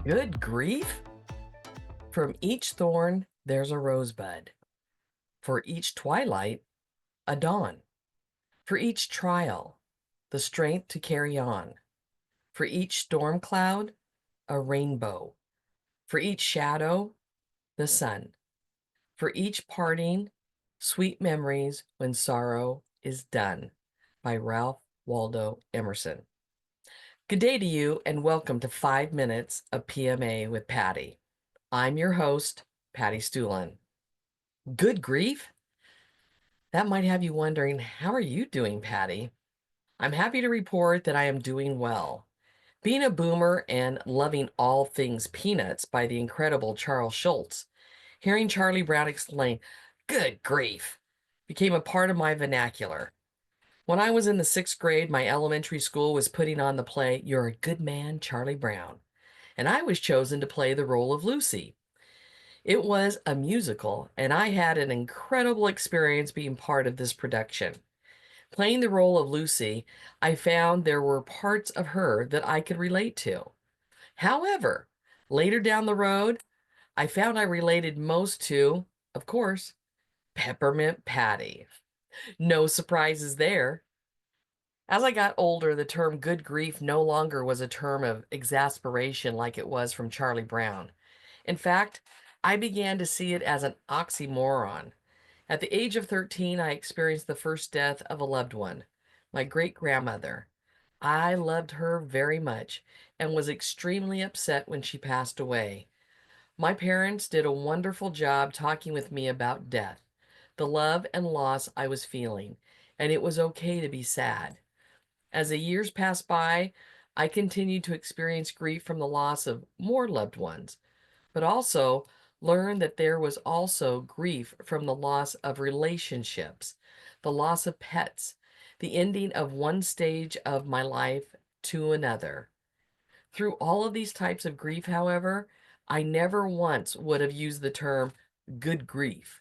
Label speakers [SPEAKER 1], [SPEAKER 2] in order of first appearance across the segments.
[SPEAKER 1] Good grief! From each thorn, there's a rosebud. For each twilight, a dawn. For each trial, the strength to carry on. For each storm cloud, a rainbow. For each shadow, the sun. For each parting, sweet memories when sorrow is done. By Ralph Waldo Emerson. Good day to you, and welcome to 5 Minutes of PMA with Patty. I'm your host, Patty Stulin. Good grief? That might have you wondering, how are you doing, Patty? I'm happy to report that I am doing well. Being a boomer and loving all things peanuts by the incredible Charles Schulz, hearing Charlie Brown explain, good grief, became a part of my vernacular. When I was in the 6th grade, my elementary school was putting on the play You're a Good Man, Charlie Brown, and I was chosen to play the role of Lucy. It was a musical, and I had an incredible experience being part of this production. Playing the role of Lucy, I found there were parts of her that I could relate to. However, later down the road, I found I related most to, of course, Peppermint Patty. No surprises there. As I got older, the term good grief no longer was a term of exasperation like it was from Charlie Brown. In fact, I began to see it as an oxymoron. At the age of 13, I experienced the first death of a loved one, my great grandmother. I loved her very much and was extremely upset when she passed away. My parents did a wonderful job talking with me about death, the love and loss I was feeling, and it was okay to be sad. As the years passed by, I continued to experience grief from the loss of more loved ones, but also learned that there was also grief from the loss of relationships, the loss of pets, the ending of one stage of my life to another. Through all of these types of grief, however, I never once would have used the term good grief.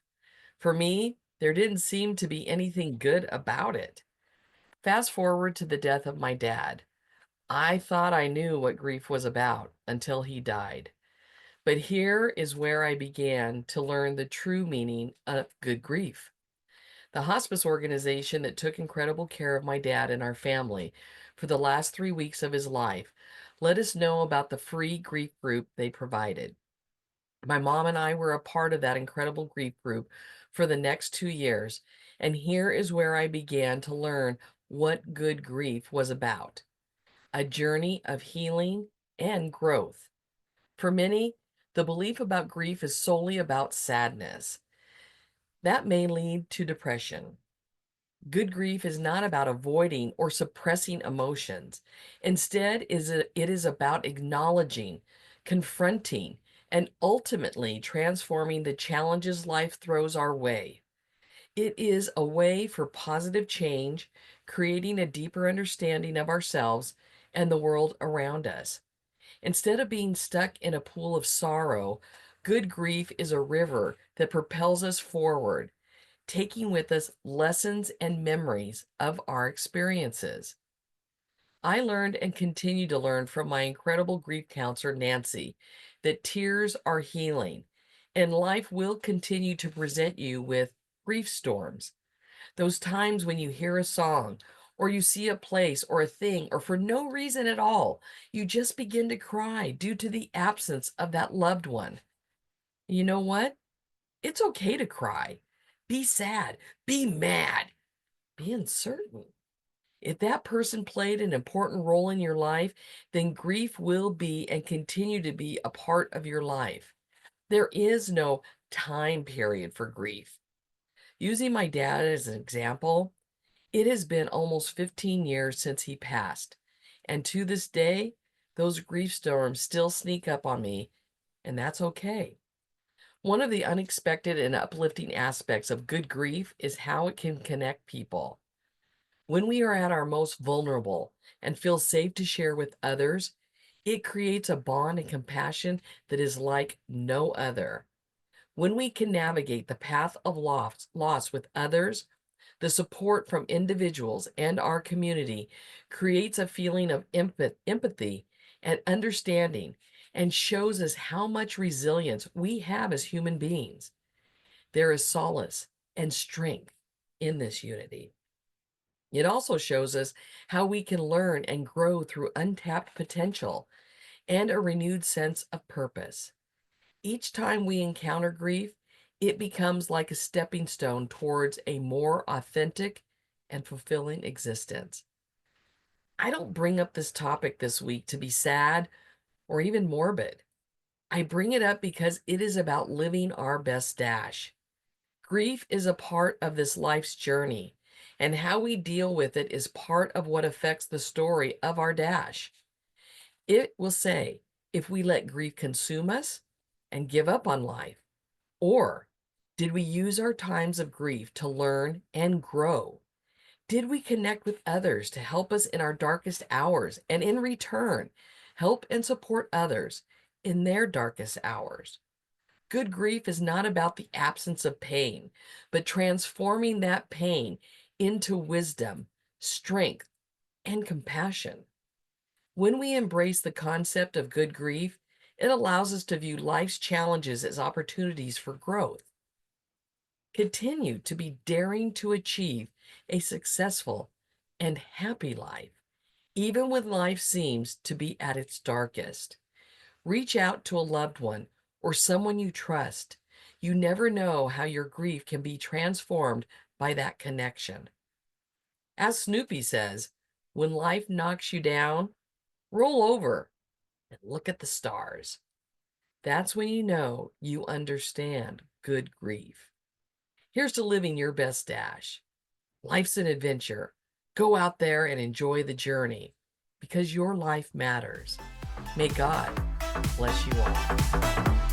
[SPEAKER 1] For me, there didn't seem to be anything good about it. Fast forward to the death of my dad. I thought I knew what grief was about until he died. But here is where I began to learn the true meaning of good grief. The hospice organization that took incredible care of my dad and our family for the last 3 weeks of his life let us know about the free grief group they provided. My mom and I were a part of that incredible grief group for the next 2 years, and here is where I began to learn what good grief was about, a journey of healing and growth. For many, the belief about grief is solely about sadness. That may lead to depression. Good grief is not about avoiding or suppressing emotions. Instead, it is about acknowledging, confronting, and ultimately transforming the challenges life throws our way. It is a way for positive change, creating a deeper understanding of ourselves and the world around us. Instead of being stuck in a pool of sorrow, good grief is a river that propels us forward, taking with us lessons and memories of our experiences. I learned and continue to learn from my incredible grief counselor, Nancy, that tears are healing, and life will continue to present you with grief storms. Those times when you hear a song, or you see a place or a thing, or for no reason at all, you just begin to cry due to the absence of that loved one. You know what? It's okay to cry. Be sad. Be mad. Be uncertain. If that person played an important role in your life, then grief will be and continue to be a part of your life. There is no time period for grief. Using my dad as an example, it has been almost 15 years since he passed, and to this day, those grief storms still sneak up on me, and that's okay. One of the unexpected and uplifting aspects of good grief is how it can connect people. When we are at our most vulnerable and feel safe to share with others, it creates a bond and compassion that is like no other. When we can navigate the path of loss with others, the support from individuals and our community creates a feeling of empathy and understanding, and shows us how much resilience we have as human beings. There is solace and strength in this unity. It also shows us how we can learn and grow through untapped potential and a renewed sense of purpose. Each time we encounter grief, it becomes like a stepping stone towards a more authentic and fulfilling existence. I don't bring up this topic this week to be sad or even morbid. I bring it up because it is about living our best dash. Grief is a part of this life's journey, and how we deal with it is part of what affects the story of our dash. It will say if we let grief consume us and give up on life, or did we use our times of grief to learn and grow? Did we connect with others to help us in our darkest hours and in return, help and support others in their darkest hours? Good grief is not about the absence of pain, but transforming that pain into wisdom, strength, and compassion. When we embrace the concept of good grief, it allows us to view life's challenges as opportunities for growth. Continue to be daring to achieve a successful and happy life, even when life seems to be at its darkest. Reach out to a loved one or someone you trust. You never know how your grief can be transformed by that connection. As Snoopy says, when life knocks you down, roll over and look at the stars. That's when you know you understand good grief. Here's to living your best dash. Life's an adventure. Go out there and enjoy the journey because your life matters. May God bless you all.